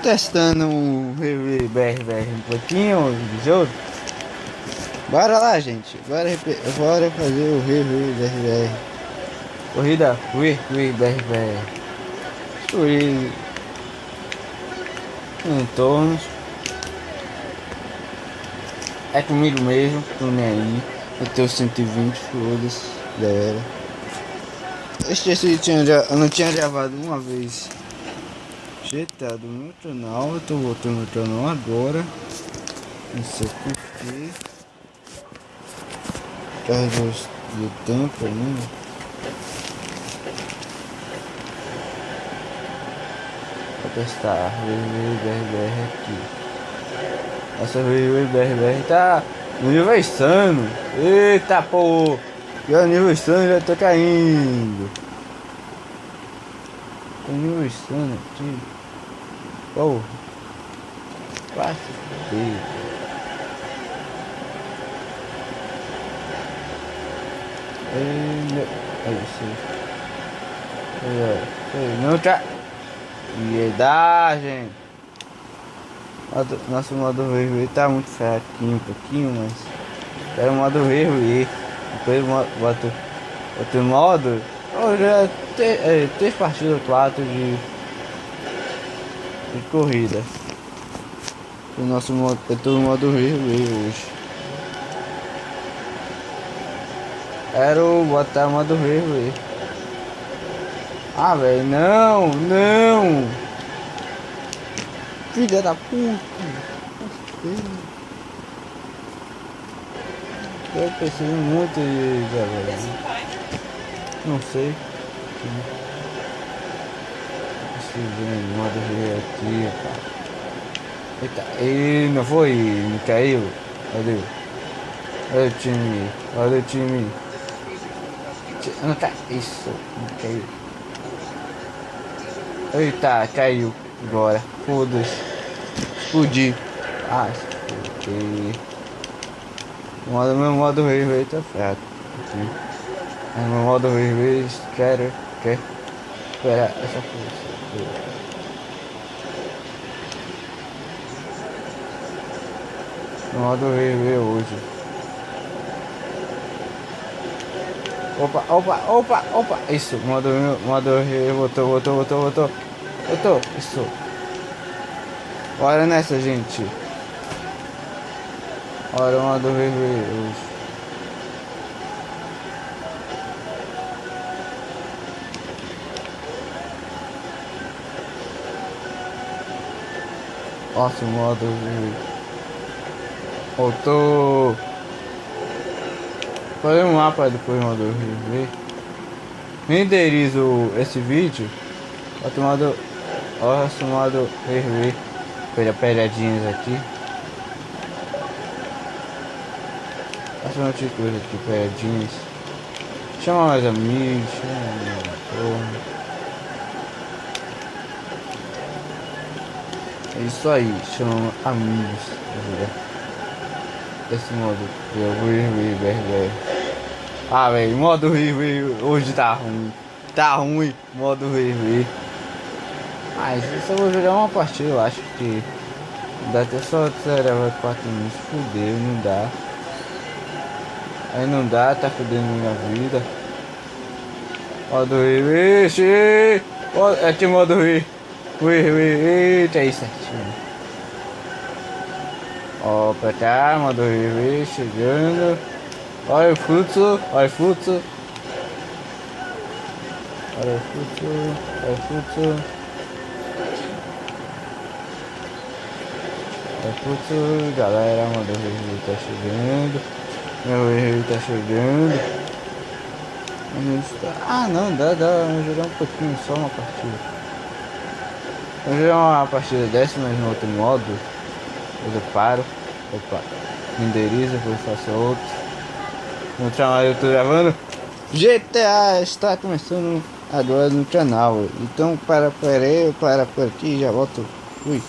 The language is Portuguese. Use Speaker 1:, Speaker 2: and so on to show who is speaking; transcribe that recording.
Speaker 1: testando o BR um pouquinho de jogo. Bora lá, gente. Bora fazer o BR. Corrida BR. Destruir entornos. É comigo mesmo, tô nem aí. Eu tenho 120, foda-se, já era. Eu esqueci, eu não tinha gravado uma vez GTA do meu canal. Eu tô voltando no canal agora. Não sei porquê. Por causa do tempo ainda. Vou testar BR aqui. Essa BR tá no nível insano. Eita pô! Já nível insano, já tô caindo. Tô nível insano aqui. Pô, quase fudeu. É isso. Não tá. E dá, gente. Nosso modo VV tá muito fraquinho, um pouquinho, mas quero o modo VV. Depois boto outro modo. Já 3 partidas, 4 de corrida. O nosso modo, eu tô no modo VV hoje. Quero botar o modo VV. Ah, velho, não! Filha da puta! Eu preciso muito de agora. Não sei. Preciso de modo ver aqui, pá. Eita, não foi? Não caiu? Valeu. Olha o time. Não tá. Isso, não caiu. Eita, caiu. Agora, foda-se. Explodi. Ah, explodi. Meu modo rei tá fraco. Meu modo rei quer esperar essa força. Meu modo rei hoje. Opa. Isso, modo rei voltou. Isso. Bora nessa, gente. Bora uma do VV hoje. Nossa, o modo VV. Voltou. Fazer um mapa depois do modo VV. Renderizo esse vídeo. Bota o modo. Nossa, o modo VV. Pegadinhas aqui. Faça uma coisa aqui, pegadinhas. Chama mais amigos, É isso aí, chama amigos. Esse modo BR. Ah, velho, modo BR hoje tá ruim. Tá ruim, modo BR. Mas isso eu vou jogar uma partida, eu acho que dá até só 4 minutos, fudeu, não dá. Aí não dá, tá fudendo minha vida. Modo Rei, aqui modo Rei. Eita, aí certinho. Ó, pra cá, modo Rei, chegando. Olha o fluxo. Olha o fluxo, galera, modo Rei tá chegando. Meu erro tá chegando. Ah, não, dá, vou jogar um pouquinho, só uma partida. Vou jogar uma partida dessa, mas no outro modo. Depois eu paro. Opa, renderiza, depois faço outro. Vou chamar, eu tô gravando. GTA está começando agora no canal. Então, para por aqui, já volto. Fui.